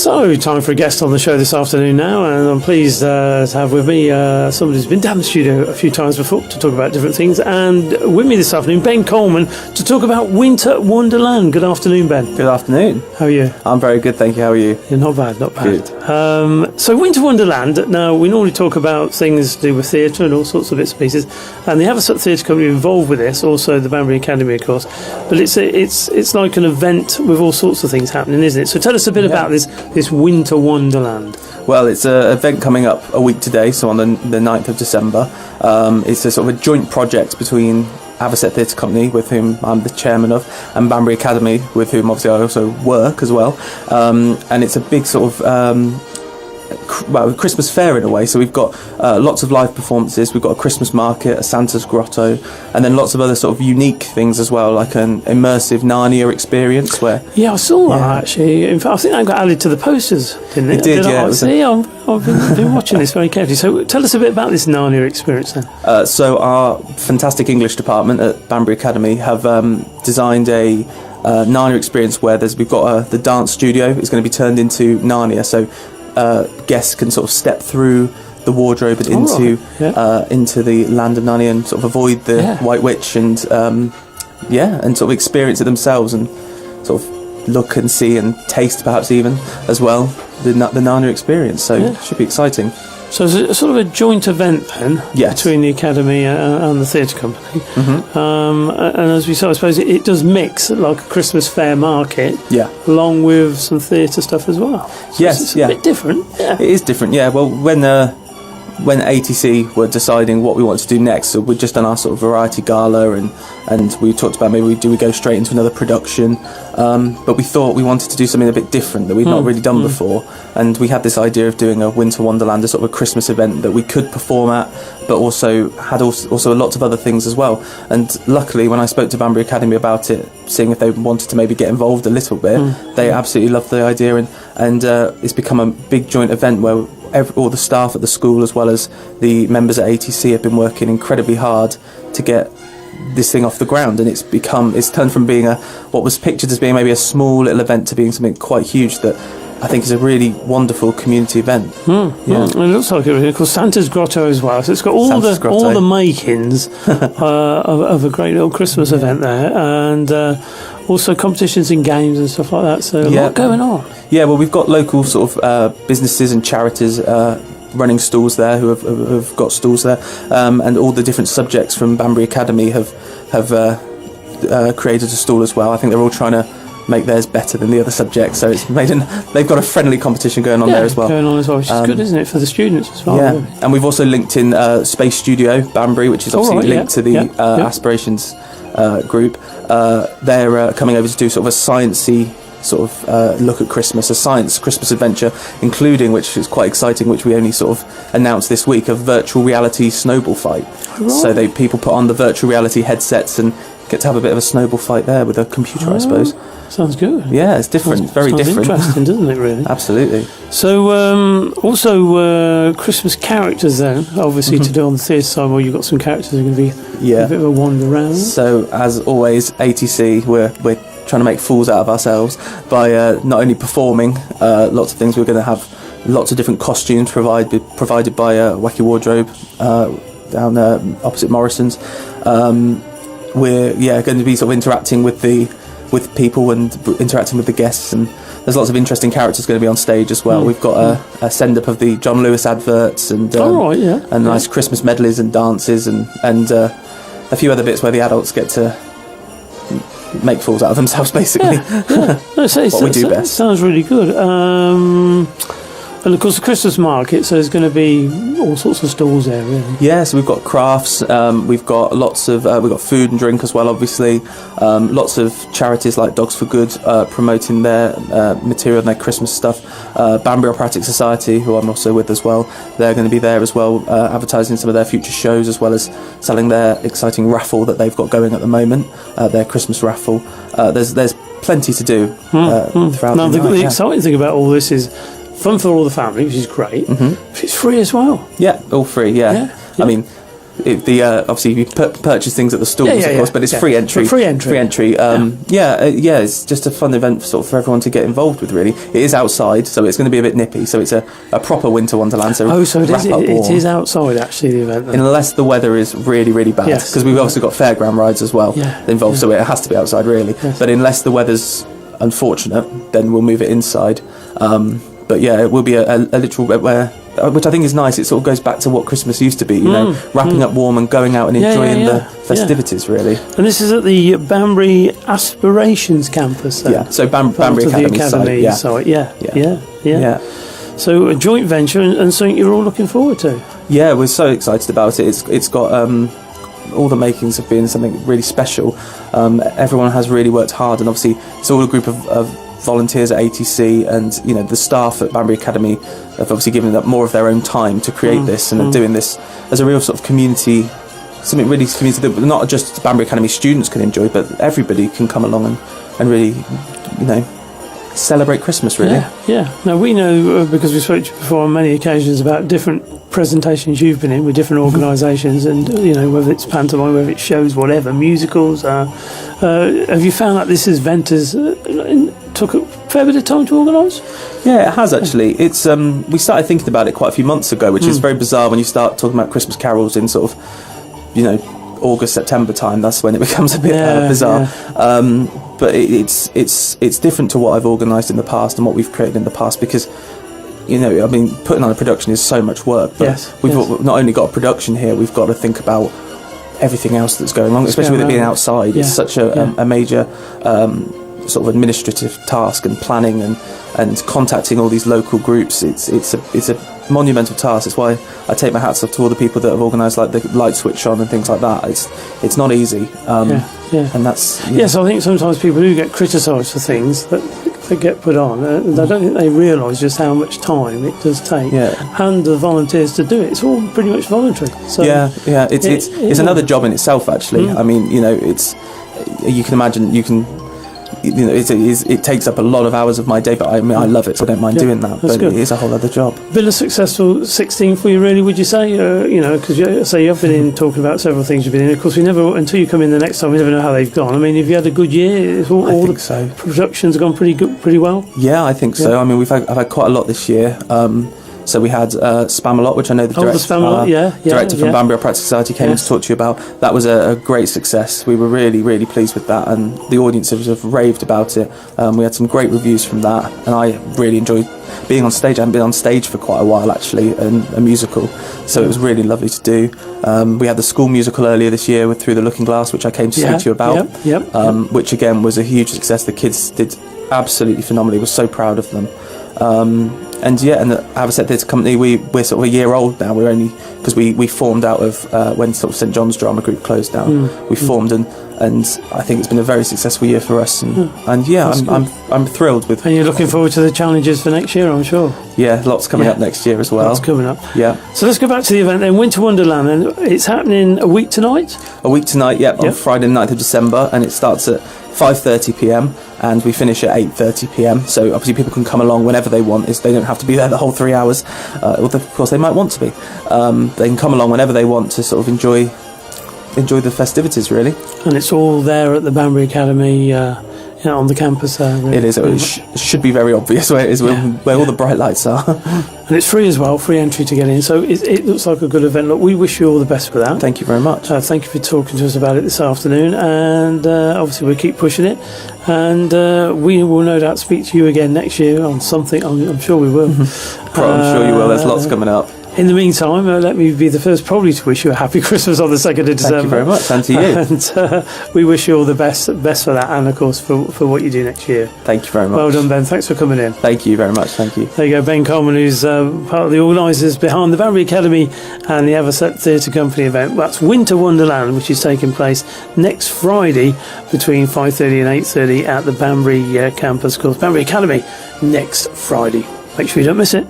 So, time for a guest on the show this afternoon now, and I'm pleased to have with me somebody who's been down the studio a few times before to talk about different things, and with me this afternoon, Ben Coleman, to talk about Winter Wonderland. Good afternoon, Ben. Good afternoon. How are you? I'm very good, thank you. How are you? Yeah, not bad, not bad. Good. So, Winter Wonderland, now, we normally talk about things to do with theatre and all sorts of bits and pieces, and the Avocet Theatre Company involved with this, also the Banbury Academy, of course, but it's like an event with all sorts of things happening, isn't it? So tell us a bit about this Winter Wonderland. Well, it's an event coming up a week today, so on the 9th of December. It's a sort of a joint project between Avocet Theatre Company, with whom I'm the chairman of, and Banbury Academy, with whom obviously I also work as well. And it's a big sort of Christmas fair in a way. So we've got lots of live performances. We've got a Christmas market, a Santa's grotto, and then lots of other sort of unique things as well, like an immersive Narnia experience where... Yeah, I saw that actually. In fact, I think that got added to the posters, didn't it? It did, yeah. I've been watching this very carefully. So tell us a bit about this Narnia experience then. So our fantastic English department at Banbury Academy have designed a Narnia experience where we've got the dance studio is going to be turned into Narnia. So guests can sort of step through the wardrobe and into the land of Narnia and sort of avoid the White Witch and sort of experience it themselves and sort of look and see and taste perhaps even as well the Narnia experience. So it should be exciting. So it's a sort of a joint event then between the Academy and the Theatre Company. Mm-hmm. And as we saw, I suppose it does mix like a Christmas fair market along with some theatre stuff as well. So it's a bit different. Yeah. It is different, yeah. Well, when ATC were deciding what we wanted to do next, so we'd just done our sort of variety gala and we talked about maybe we go straight into another production, but we thought we wanted to do something a bit different that we'd not really done before, and we had this idea of doing a Winter Wonderland, a sort of a Christmas event that we could perform at, but also had also lots of other things as well. And luckily, when I spoke to Banbury Academy about it, seeing if they wanted to maybe get involved a little bit, they absolutely loved the idea, and it's become a big joint event where all the staff at the school as well as the members at ATC have been working incredibly hard to get this thing off the ground, and it's turned from being what was pictured as being maybe a small little event to being something quite huge that I think is a really wonderful community event. It looks like it. Of course, Santa's grotto as well. So it's got all the makings of a great little Christmas event there, and also competitions and games and stuff like that. So a lot going on. Yeah, well, we've got local sort of businesses and charities running stalls there who have got stalls there, and all the different subjects from Banbury Academy have created a stall as well. I think they're all trying to make theirs better than the other subjects, so it's they've got a friendly competition going on there as well. Which is good, isn't it, for the students as well? Yeah, and we've also linked in Space Studio Banbury, which is obviously linked to the Aspirations group. They're coming over to do sort of a sciencey sort of look at Christmas, a science Christmas adventure, including, which is quite exciting, which we only sort of announced this week, a virtual reality snowball fight. Right. So people put on the virtual reality headsets and get to have a bit of a snowball fight there with a computer, I suppose. Sounds good. Yeah, it's different, very different. Interesting, doesn't it, really? Absolutely. So, also Christmas characters then, obviously to do on the theatre side, well, you've got some characters who are going to be a bit of a wander around. So, as always, ATC, we're trying to make fools out of ourselves by not only performing lots of things, we're going to have lots of different costumes provided by Wacky Wardrobe down opposite Morrison's. We're going to be sort of interacting with people and interacting with the guests, and there's lots of interesting characters going to be on stage as well. We've got a send-up of the John Lewis adverts and nice Christmas medleys and dances and a few other bits where the adults get to make fools out of themselves, basically. What we do best. Sounds really good. And of course, the Christmas market, so there's going to be all sorts of stalls there, really. Yeah, so we've got crafts, we've got lots of, we've got food and drink as well, obviously. Lots of charities like Dogs for Good promoting their material and their Christmas stuff. Banbury Operatic Society, who I'm also with as well, they're going to be there as well, advertising some of their future shows as well as selling their exciting raffle that they've got going at the moment, their Christmas raffle. There's plenty to do throughout the night. The exciting thing about all this is fun for all the family, which is great. But it's free as well. Yeah, all free. Yeah. I mean, obviously you purchase things at the stalls, of course, but it's free entry. Free entry. It's just a fun event for everyone to get involved with. Really, it is outside, so it's going to be a bit nippy. So it's a proper winter wonderland. So it is outside actually, the event. Then. Unless the weather is really, really bad, because we've also got fairground rides as well involved. So it has to be outside, really. Yes. But unless the weather's unfortunate, then we'll move it inside. But it will be a literal which I think is nice. It sort of goes back to what Christmas used to be, wrapping up warm and going out and enjoying the festivities, really. And this is at the Banbury Aspirations campus. So Banbury Academy site. Yeah. So a joint venture and something you're all looking forward to. Yeah, we're so excited about it. It's got all the makings of being something really special. Everyone has really worked hard, and obviously it's all a group of volunteers at ATC, and the staff at Banbury Academy have obviously given up more of their own time to create this, and are doing this as a real sort of community, something really community that not just Banbury Academy students can enjoy, but everybody can come along and really, celebrate Christmas, really. Yeah. Now we know, because we spoke to you before on many occasions, about different presentations you've been in with different organisations, and whether it's pantomime, whether it's shows, whatever, musicals. Have you found that this event took a fair bit of time to organise? Yeah, it has actually. It's we started thinking about it quite a few months ago, which is very bizarre when you start talking about Christmas carols in sort of, August, September time. That's when it becomes a bit bizarre. Yeah. But it's different to what I've organised in the past and what we've created in the past, because putting on a production is so much work. But we've not only got a production here, we've got to think about everything else that's going on, especially with it being outside. It's such a major sort of administrative task, and planning and contacting all these local groups. It's a monumental task. It's why I take my hats off to all the people that have organised like the light switch on and things like that. It's not easy. And that's So I think sometimes people do get criticised for things that get put on. I don't think they realise just how much time it does take, and the volunteers to do it. It's all pretty much voluntary. So it's another job in itself, actually. I mean, you can imagine, it takes up a lot of hours of my day, but I love it, so I don't mind doing that. But it is a whole other job. Been a successful 16 for you, really, would you say? Because you've been in talking about several things you've been in. Of course, we never, until you come in the next time, we never know how they've gone. I mean, have you had a good year? I think so. Productions have gone pretty well. Yeah, I think so. I mean, I've had quite a lot this year. So we had Spamalot, which I know the director from Banbury Practice Society came in to talk to you about. That was a great success. We were really, really pleased with that, and the audiences have raved about it. We had some great reviews from that, and I really enjoyed being on stage. I haven't been on stage for quite a while, actually, and a musical, so it was really lovely to do. We had the school musical earlier this year Through the Looking Glass, which I came to speak to you about, which again was a huge success. The kids did absolutely phenomenally. We're so proud of them. And the Avocet Theatre Company, we're sort of a year old now. We're only, because we formed out of when sort of St John's Drama Group closed down. We formed, and I think it's been a very successful year for us. I'm thrilled with. And you're looking forward to the challenges for next year, I'm sure. Yeah, lots coming up next year as well. Lots coming up. Yeah. So let's go back to the event then. Winter Wonderland, and it's happening a week tonight. On Friday, 9th of December, and it starts at 5:30 p.m. and we finish at 8:30 p.m. So obviously people can come along whenever they want. They don't have to be there the whole 3 hours. Of course, they might want to be. They can come along whenever they want to sort of enjoy the festivities, really. And it's all there at the Banbury Academy on the campus there. Really. It is. It should be very obvious where it is, where all the bright lights are. And it's free as well, free entry to get in. So it looks like a good event. Look, we wish you all the best for that. Thank you very much. Thank you for talking to us about it this afternoon. And obviously we'll keep pushing it. And we will no doubt speak to you again next year on something. I'm sure we will. I'm sure you will. There's lots coming up. In the meantime, let me be the first probably to wish you a happy Christmas on the 2nd of December. Thank you very much, and to you. And we wish you all the best for that, and of course for what you do next year. Thank you very much. Well done, Ben. Thanks for coming in. Thank you very much. Thank you. There you go, Ben Coleman, who's part of the organisers behind the Banbury Academy and the Avocet Theatre Company event. That's Winter Wonderland, which is taking place next Friday between 5:30 and 8:30 at the Banbury campus. Of course, Banbury Academy next Friday. Make sure you don't miss it.